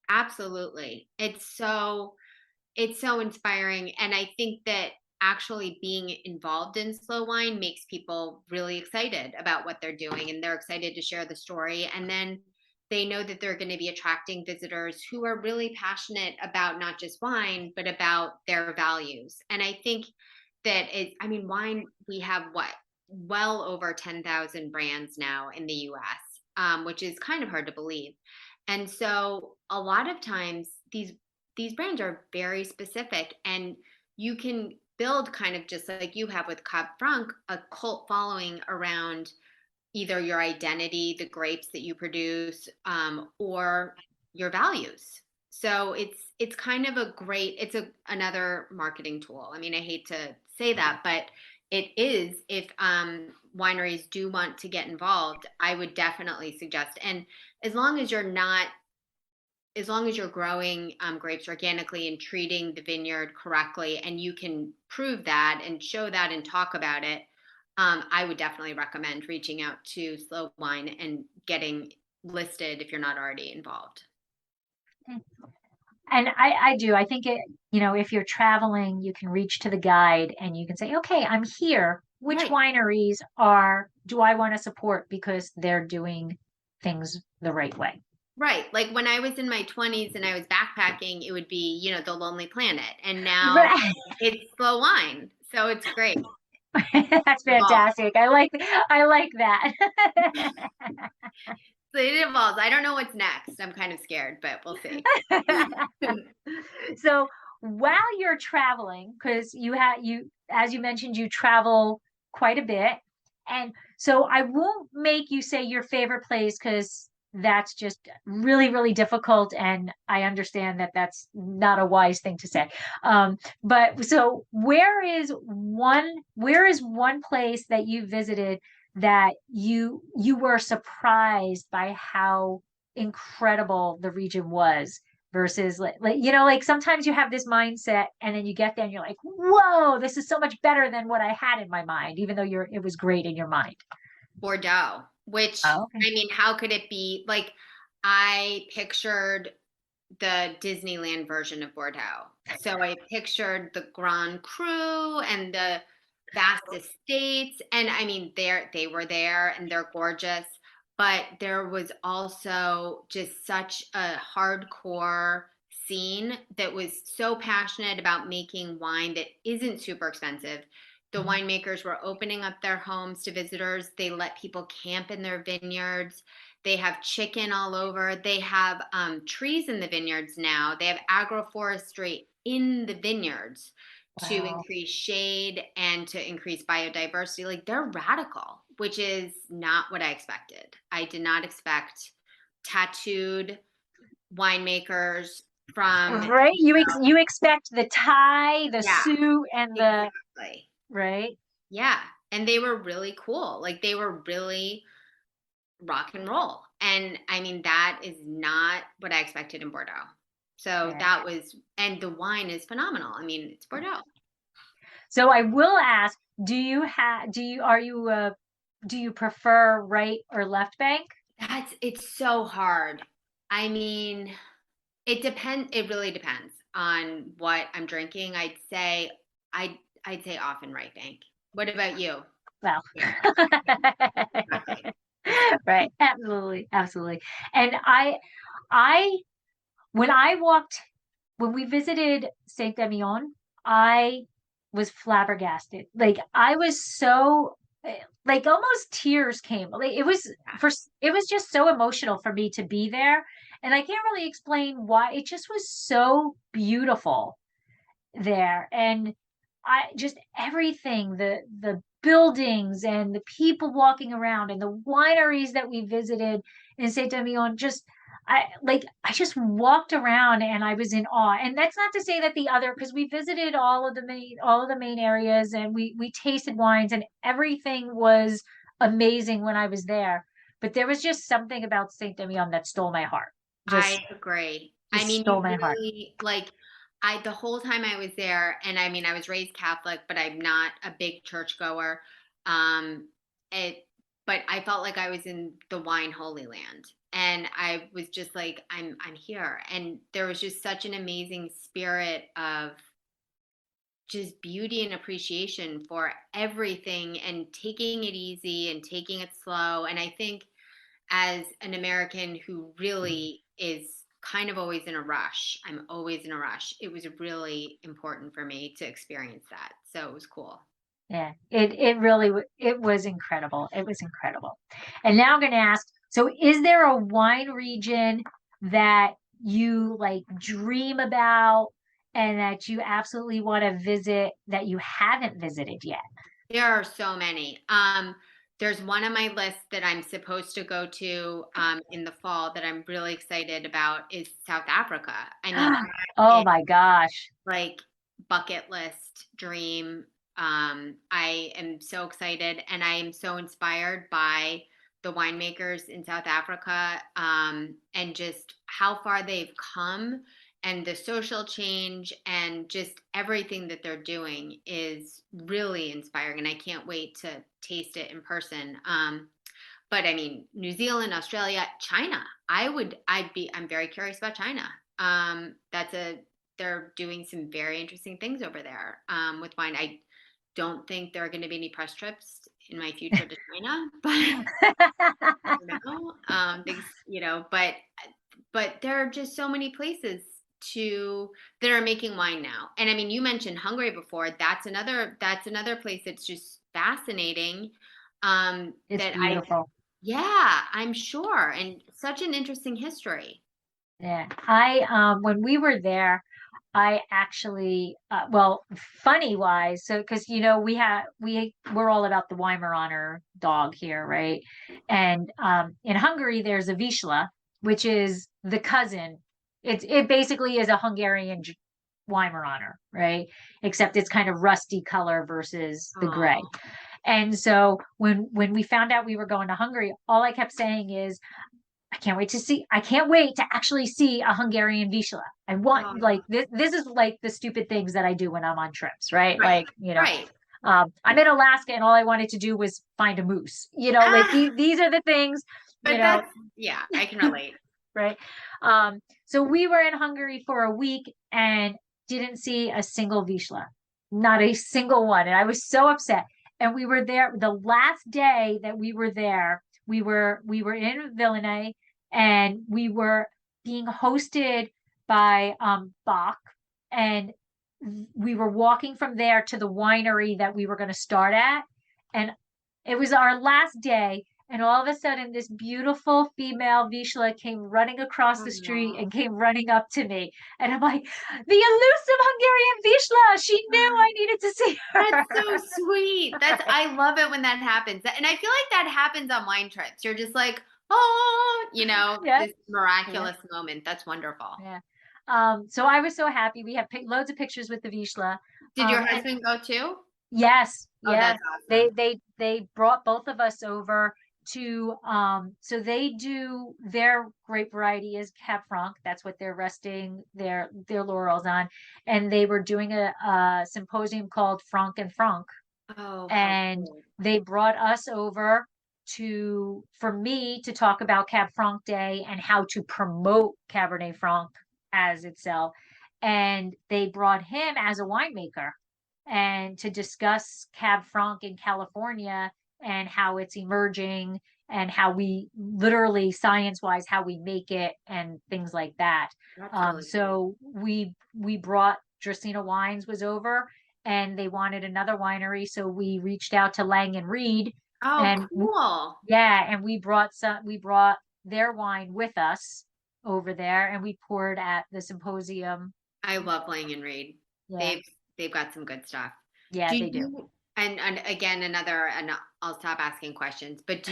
Absolutely. It's so inspiring. And I think that actually being involved in slow wine makes people really excited about what they're doing, and they're excited to share the story. And then they know that they're going to be attracting visitors who are really passionate about not just wine, but about their values. And I think that wine, we have what, well over 10,000 brands now in the US, which is kind of hard to believe. And so a lot of times these brands are very specific, and you can build, kind of just like you have with Cab Franc, a cult following around either your identity, the grapes that you produce, or your values. So it's kind of another marketing tool. I mean, I hate to say that, but it is. If wineries do want to get involved, I would definitely suggest. And as long as you're not as long as you're growing grapes organically and treating the vineyard correctly, and you can prove that and show that and talk about it, I would definitely recommend reaching out to Slow Wine and getting listed if you're not already involved. And I do. I think if you're traveling, you can reach to the guide and you can say, okay, I'm here. Which Right. wineries do I want to support because they're doing things the right way? Right. Like when I was in my 20s and I was backpacking, it would be, The Lonely Planet. And now Right. it's Slow Wine. So it's great. That's Evolves. fantastic. I like that. So it evolves. I don't know what's next. I'm kind of scared, but we'll see. So while you're traveling, because as you mentioned, you travel quite a bit. And so I won't make you say your favorite place because that's just really, really difficult. And I understand that that's not a wise thing to say. But so where is one place that you visited that you were surprised by how incredible the region was versus like sometimes you have this mindset and then you get there and you're like, whoa, this is so much better than what I had in my mind, even though it was great in your mind. Bordeaux, which, Oh, okay. how could it be? Like, I pictured the Disneyland version of Bordeaux. So I pictured the Grand Cru and the vast estates. And they were there and they're gorgeous. But there was also just such a hardcore scene that was so passionate about making wine that isn't super expensive. The winemakers were opening up their homes to visitors. They let people camp in their vineyards. They have chicken all over. They have trees in the vineyards now. They have agroforestry in the vineyards to Wow. increase shade and to increase biodiversity. Like, they're radical, which is not what I expected. I did not expect tattooed winemakers from Right. You expect the tie, the yeah, suit, and the exactly. right. Yeah. And they were really cool. Like they were really rock and roll. And I mean, that is not what I expected in Bordeaux. So Yeah. that was, and the wine is phenomenal. I mean, it's Bordeaux. So I will ask, do you prefer right or left bank? It's so hard. I mean, it really depends on what I'm drinking. I'd say often right bank. What about you? Well, Yeah, exactly. right. Absolutely. Absolutely. And I, when I walked, when we visited Saint Emilion, I was flabbergasted. Like I was so, like almost tears came. Like it was just so emotional for me to be there. And I can't really explain why. It just was so beautiful there. And I just everything, the buildings and the people walking around and the wineries that we visited in Saint Emilion, just I just walked around and I was in awe. And that's not to say that the other, because we visited all of the main areas and we tasted wines and everything was amazing when I was there. But there was just something about Saint Emilion that stole my heart. I Just agree. I just mean, stole you my heart. really like the whole time I was there, and I mean, I was raised Catholic, but I'm not a big churchgoer. Um, it, but I felt like I was in the wine holy land, and I was just like, I'm here, and there was just such an amazing spirit of just beauty and appreciation for everything, and taking it easy and taking it slow. And I think as an American who really is kind of always in a rush, I'm always in a rush. It was really important for me to experience that. So it was cool. Yeah, it really it was incredible. It was incredible. And now I'm going to ask, so is there a wine region that you like dream about and that you absolutely want to visit that you haven't visited yet? There are so many. There's one on my list that I'm supposed to go to in the fall that I'm really excited about is South Africa. I mean, Oh it, my gosh. like bucket list dream. I am so excited and I am so inspired by the winemakers in South Africa and just how far they've come and the social change and just everything that they're doing is really inspiring. And I can't wait to taste it in person. But I mean, New Zealand, Australia, China. I'm very curious about China. That's a they're doing some very interesting things over there with wine. I don't think there are going to be any press trips in my future to China, but you know, things, but there are just so many places that are making wine now. And I mean, you mentioned Hungary before. That's another place that's just fascinating. It's That beautiful. yeah, I'm sure, and such an interesting history. Yeah. I when we were there, I actually well, funny wise, so because you know we're all about the Weimaraner dog here, right? And in Hungary there's a Vizsla, which is the cousin. It basically is a Hungarian Weimaraner, right? Except it's kind of rusty color versus the gray. Oh, And so when we found out we were going to Hungary, all I kept saying is I can't wait to actually see a Hungarian Vizsla. I want oh, like this is like the stupid things that I do when I'm on trips, right? right, Like, you know, right. I'm in Alaska and all I wanted to do was find a moose. You know, like Ah, these are the things, you but know, yeah, I can relate. right? So we were in Hungary for a week and didn't see a single Vizsla, not a single one. And I was so upset. And we were there the last day that we were there. We were in Vilnius and we were being hosted by Bach, and we were walking from there to the winery that we were going to start at. And it was our last day, and all of a sudden, this beautiful female Vishla came running across the street Oh, and came running up to me. And I'm like, the elusive Hungarian Vishla. She knew I needed to see that's so her. sweet. I love it when that happens. And I feel like that happens on wine trips. You're just like, oh, Yeah. this miraculous moment. That's wonderful. Yeah. So I was so happy. We have loads of pictures with the Vishla. Did your And husband go too? yes, Oh, yeah. that's They awesome. they they brought both of us over to so they do their grape variety is Cab Franc. That's what they're resting their laurels on. And they were doing a symposium called Franc and Franc. Oh, how And cool. they brought us over for me to talk about Cab Franc Day and how to promote Cabernet Franc as itself. And they brought him as a winemaker and to discuss Cab Franc in California and how it's emerging and how we literally science wise how we make it and things like that. That's really cool. So we brought Dracaena Wines was over and they wanted another winery, so we reached out to Lang and Reed, Oh, and cool. yeah, and we brought their wine with us over there, and we poured at the symposium. I love Lang and Reed. Yeah, They've got some good stuff. yeah, Do they do. you, and again, and I'll stop asking questions, but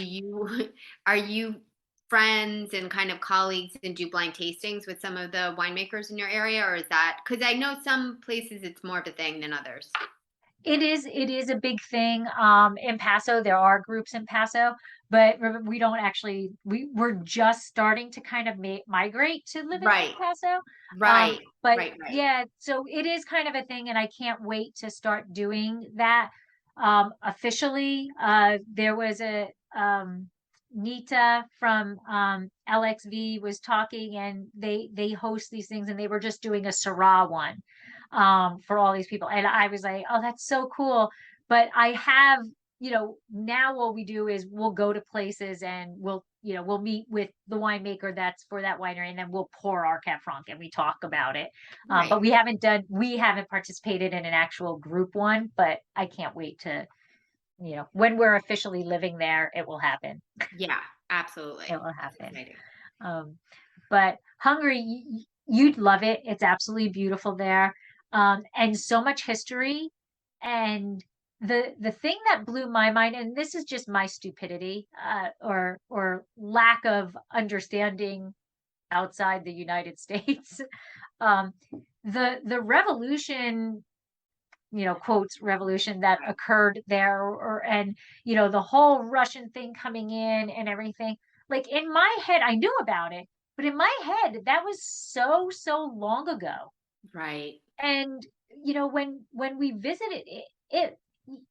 are you friends and kind of colleagues and do blind tastings with some of the winemakers in your area, or is that, because I know some places it's more of a thing than others. It is a big thing in Paso. There are groups in Paso, but we don't actually we're just starting to kind of migrate to living in Right, Paso. right, But right. yeah, so it is kind of a thing, and I can't wait to start doing that officially. There was a Nita from LXV was talking, and they host these things, and they were just doing a Syrah one for all these people. And I was like, oh, that's so cool. But I have, now what we do is we'll go to places and we'll meet with the winemaker that's for that winery, and then we'll pour our Cab Franc and we talk about it. Right. But we haven't participated in an actual group one, but I can't wait to, when we're officially living there, it will happen. Yeah, It absolutely. will That's happen. exciting. Um, but Hungary, you'd love it. It's absolutely beautiful there. And so much history. And the thing that blew my mind, and this is just my stupidity, or lack of understanding outside the United States. Um, the revolution, quotes revolution that Right. occurred there, and the whole Russian thing coming in and everything. Like in my head, I knew about it, but in my head, that was so long ago. Right. And when we visited it,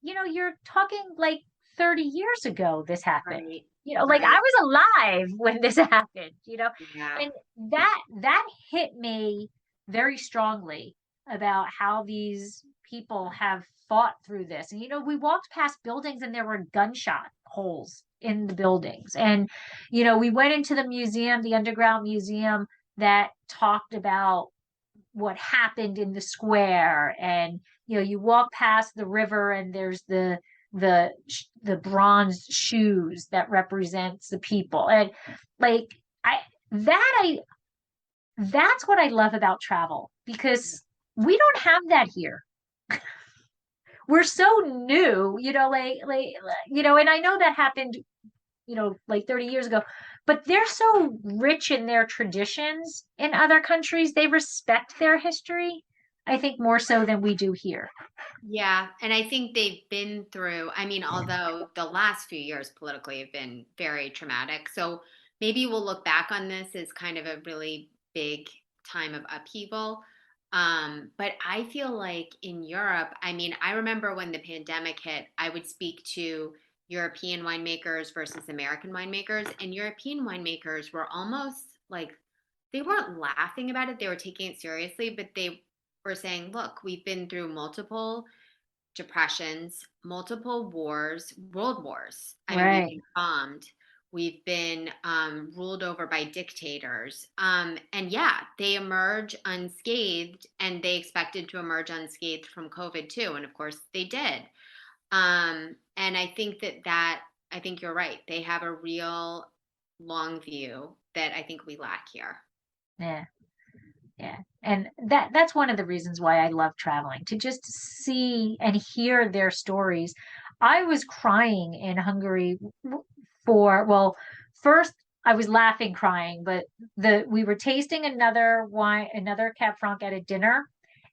you're talking like 30 years ago this happened. Right. Like I Right. was alive when this happened, Yeah. and that hit me very strongly about how these people have fought through this. And we walked past buildings and there were gunshot holes in the buildings. And we went into the museum, the underground museum that talked about what happened in the square. And you walk past the river and there's the bronze shoes that represents the people. And like I that I that's what I love about travel, because we don't have that here. We're so new, and I know that happened, like 30 years ago, but they're so rich in their traditions in other countries. They respect their history, I think, more so than we do here. Yeah, and I think they've been through, I mean, although the last few years politically have been very traumatic. So maybe we'll look back on this as kind of a really big time of upheaval. But I feel like in Europe, I mean, I remember when the pandemic hit, I would speak to European winemakers versus American winemakers, and European winemakers were almost like they weren't laughing about it, they were taking it seriously, but they were saying, look, we've been through multiple depressions, multiple wars, world wars. I mean, we've Right. been bombed. We've been ruled over by dictators. And yeah, they emerge unscathed, and they expected to emerge unscathed from COVID too. And of course, they did. And I think you're right. They have a real long view that I think we lack here. Yeah. Yeah. And that's one of the reasons why I love traveling, to just see and hear their stories. I was crying in Hungary for, well, first I was laughing, crying, but we were tasting another wine, another Cab Franc at a dinner,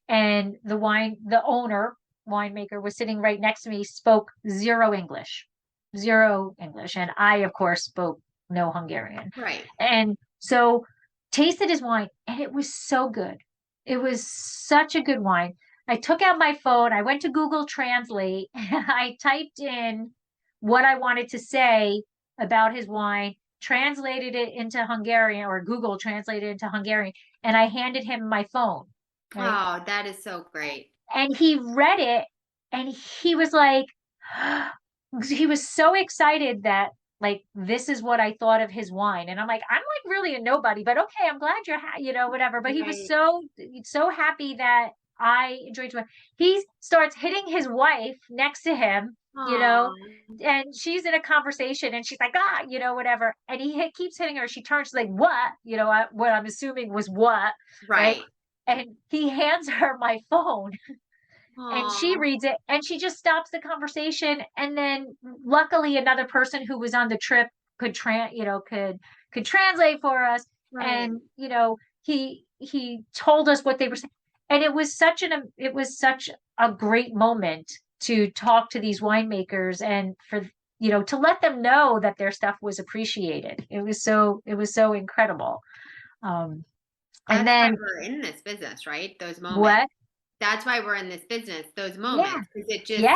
and the owner, winemaker was sitting right next to me, spoke zero English. And I, of course, spoke no Hungarian. Right. And so tasted his wine and it was so good. It was such a good wine. I took out my phone, I went to Google Translate, and I typed in what I wanted to say about his wine, translated it into Hungarian, or Google translated it into Hungarian, and I handed him my phone. Right. Oh, that is so great. And he read it and he was like, he was so excited that like this is what I thought of his wine. And I'm like, I'm like really a nobody, but okay, I'm glad whatever. But he was Right. so happy that I enjoyed it. He starts hitting his wife next to him, Oh, and she's in a conversation and she's like, whatever. And keeps hitting her. She turns, she's like, what? What I'm assuming was what, right? right. And he hands her my phone and she Oh, reads it and she just stops the conversation. And then luckily another person who was on the trip could translate for us. right. And, he told us what they were saying. And it was such a great moment to talk to these winemakers and to let them know that their stuff was appreciated. It was so incredible. Um, and That's why then we're in this business, right? Those moments. what? That's why we're in this business, those Yeah, moments, because yeah,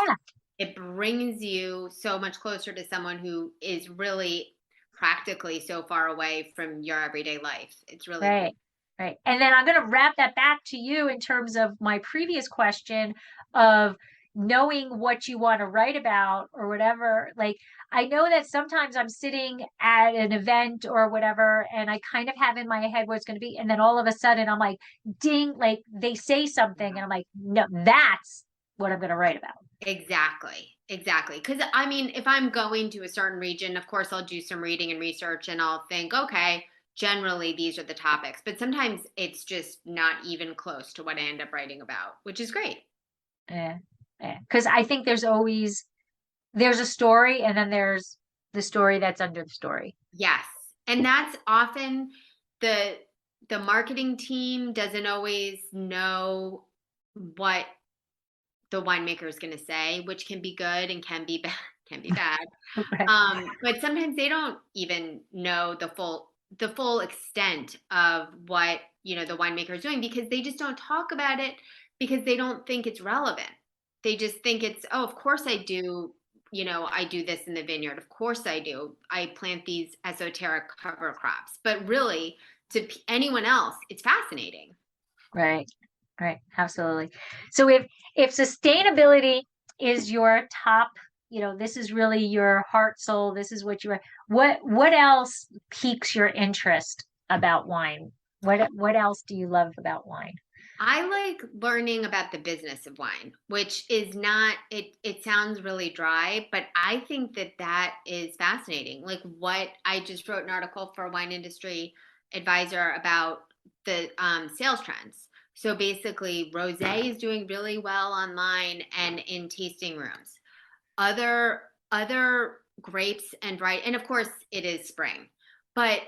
it brings you so much closer to someone who is really practically so far away from your everyday life. It's really cool. right. Right. And then I'm going to wrap that back to you in terms of my previous question of knowing what you want to write about or whatever. Like, I know that sometimes I'm sitting at an event or whatever, and I kind of have in my head what it's going to be. And then all of a sudden I'm like, ding, like they say something, and I'm like, no, that's what I'm going to write about. Exactly. Exactly. Because I mean, if I'm going to a certain region, of course, I'll do some reading and research and I'll think, okay, generally these are the topics. But sometimes it's just not even close to what I end up writing about, which is great. Yeah. Yeah. Because I think there's a story, and then there's the story that's under the story. Yes. And that's often the the marketing team doesn't always know what the winemaker is going to say, which can be good and can be bad, can be bad. Right. But sometimes they don't even know the full extent of what the winemaker is doing because they just don't talk about it because they don't think it's relevant. They just think it's, oh, of course I do. I do this in the vineyard. Of course I do. I plant these esoteric cover crops. But really, to anyone else, it's fascinating. Right. Right. Absolutely. So if sustainability is your top, this is really your heart, soul, this is what else piques your interest about wine? What else do you love about wine? I like learning about the business of wine, which is not it sounds really dry, but I think that is fascinating. Like what I just wrote an article for Wine Industry Advisor about the sales trends. So basically, rosé is doing really well online and in tasting rooms. Other grapes and variety, and of course it is spring, but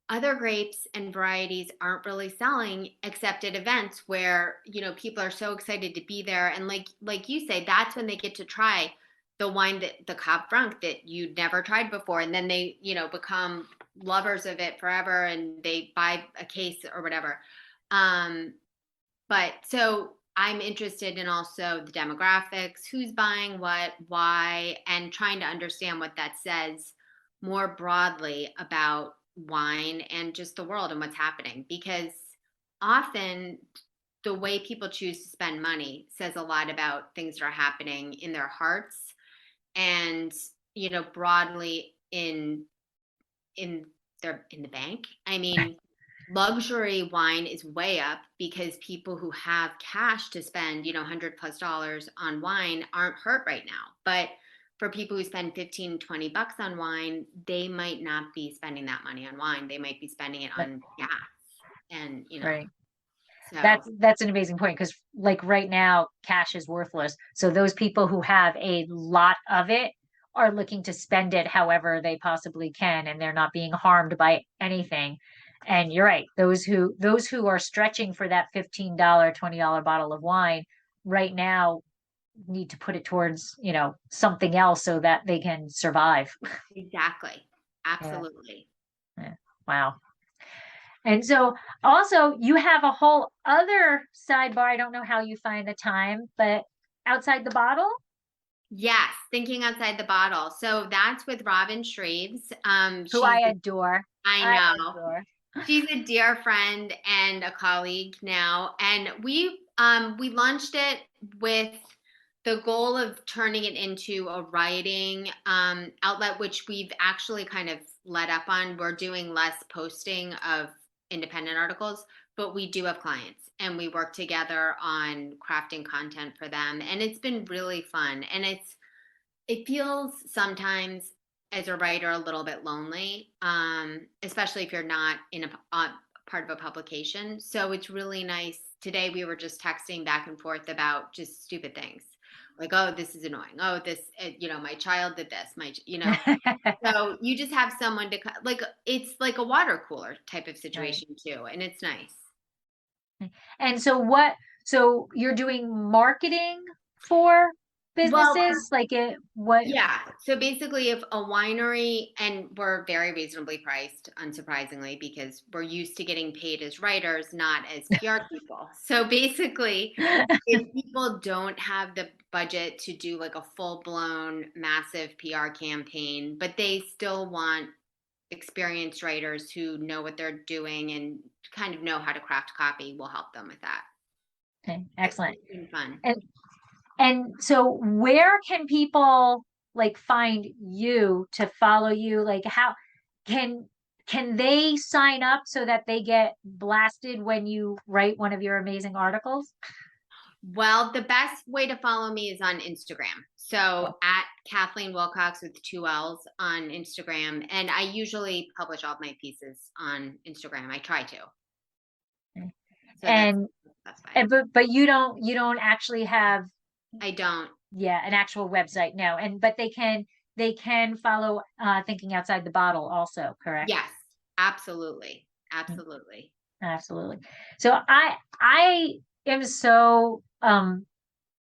other grapes and varieties aren't really selling except at events where people are so excited to be there, and like you say, that's when they get to try the wine, that the Cab Franc that you'd never tried before, and then they become lovers of it forever and they buy a case or whatever. But so I'm interested in also the demographics, who's buying what, why, and trying to understand what that says more broadly about wine and just the world and what's happening. Because often the way people choose to spend money says a lot about things that are happening in their hearts and, broadly in the bank. I mean, luxury wine is way up because people who have cash to spend, $100+ on wine aren't hurt right now. But for people who spend 15, $20 on wine, they might not be spending that money on wine. They might be spending it on gas. And, Right. so That's an amazing point because like right now, cash is worthless. So those people who have a lot of it are looking to spend it however they possibly can, and they're not being harmed by anything. And you're right, those who are stretching for that $15, $20 bottle of wine right now need to put it towards, something else so that they can survive. Exactly. Yeah. Absolutely. Yeah. Wow. And so also you have a whole other sidebar. I don't know how you find the time, but outside the bottle, Yes, thinking outside the bottle. So that's with Robin Shreves. who I adore. I I know. adore. She's a dear friend and a colleague now, and we launched it with the goal of turning it into a writing outlet, which we've actually kind of let up on. We're doing less posting of independent articles, but we do have clients, and we work together on crafting content for them, and it's been really fun. And it feels sometimes as a writer a little bit lonely, especially if you're not in a part of a publication. So it's really nice. Today we were just texting back and forth about just stupid things, like, oh, this is annoying. Oh, this, my child did this. So you just have someone to like. It's like a water cooler type of Right. situation too, and it's nice. And so you're doing marketing for Well, businesses? Like what? yeah. So basically, if a winery, and we're very reasonably priced, unsurprisingly, because we're used to getting paid as writers, not as PR people. So basically, if people don't have the budget to do like a full blown massive PR campaign, but they still want experienced writers who know what they're doing and kind of know how to craft copy, we'll help them with that. Okay, It's excellent. been fun. And so where can people like find you to follow you? Like how can can they sign up so that they get blasted when you write one of your amazing articles? Well, the best way to follow me is on Instagram. So at Kathleen Willcox with two L's on Instagram. And I usually publish all of my pieces on Instagram. I try to. So And that's fine. and but you don't actually have, I don't. yeah, an actual website, no. And but they can follow Thinking Outside the Bottle also, correct? Yes, absolutely. Absolutely. Absolutely. So I am so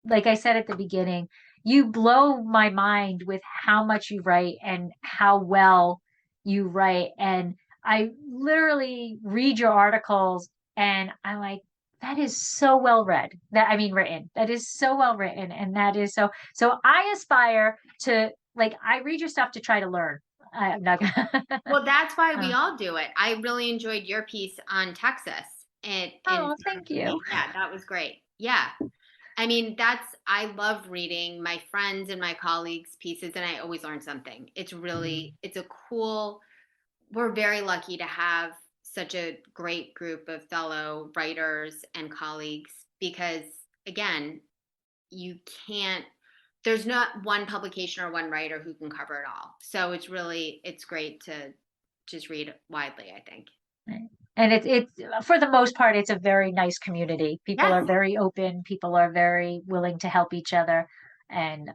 like I said at the beginning, you blow my mind with how much you write and how well you write. And I literally read your articles and I'm like, that is so well read. That I mean written. That is so well written. And that is so I aspire to like I read your stuff to try to learn. I'm not gonna Well, that's why we uh, all do it. I really enjoyed your piece on Texas and oh, thank you. yeah, that was great. Yeah. I mean, I love reading my friends and my colleagues' pieces, and I always learn something. It's a cool, we're very lucky to have such a great group of fellow writers and colleagues because, again, you can't, there's not one publication or one writer who can cover it all. So it's great to just read widely, I think. Right. And it's for the most part, it's a very nice community. People Yes. are very open. People are very willing to help each other. And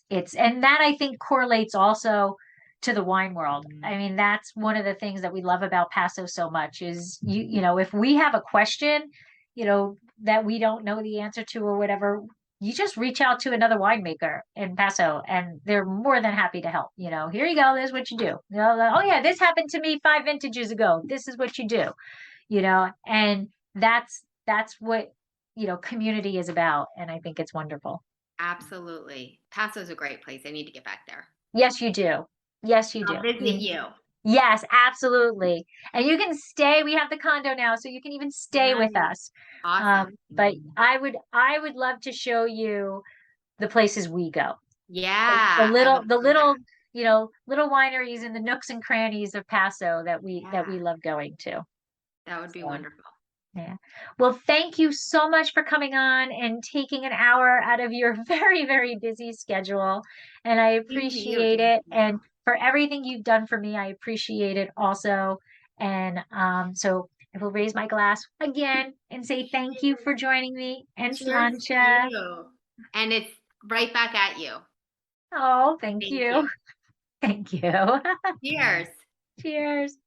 and that I think correlates also to the wine world. I mean, that's one of the things that we love about Paso so much is if we have a question, that we don't know the answer to or whatever, you just reach out to another winemaker in Paso and they're more than happy to help. Here you go, this is what you do. Like, oh yeah, this happened to me 5 vintages ago. This is what you do, and that's what, community is about. And I think it's wonderful. Absolutely. Paso's a great place. I need to get back there. Yes, you do. Yes, you I'll do. visit you. Yes, absolutely. And you can stay. We have the condo now, so you can even stay with Nice. us. Awesome. But I would love to show you the places we go. The Yeah, I little would the love little that. little wineries in the nooks and crannies of Paso that we Yeah, love going to. that would be So wonderful. yeah. Well, thank you so much for coming on and taking an hour out of your very, very busy schedule. And I Thank you. appreciate Thank it. you. And for everything you've done for me, I appreciate it also. And so I will raise my glass again and say thank you for joining me and Cheers to Slancha. you. And it's right back at you. Oh, thank you. Thank you. Cheers. Cheers.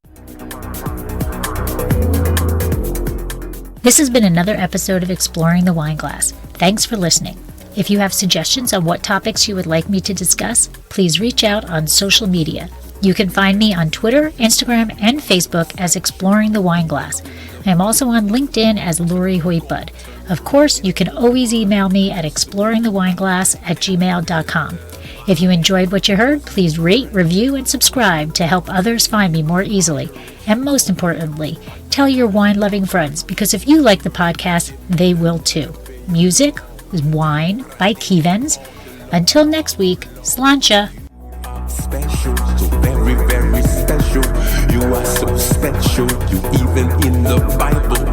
This has been another episode of Exploring the Wine Glass. Thanks for listening. If you have suggestions on what topics you would like me to discuss, please reach out on social media. You can find me on Twitter, Instagram, and Facebook as Exploring the Wine Glass. I am also on LinkedIn as Lori Hoytbud. Of course, you can always email me at exploringthewineglass@gmail.com. If you enjoyed what you heard, please rate, review, and subscribe to help others find me more easily. And most importantly, tell your wine-loving friends, because if you like the podcast, they will too. Music is Wine by Kevens. Until next week, Sláinte. Special, so very, very special. You are so special. You even in the Bible.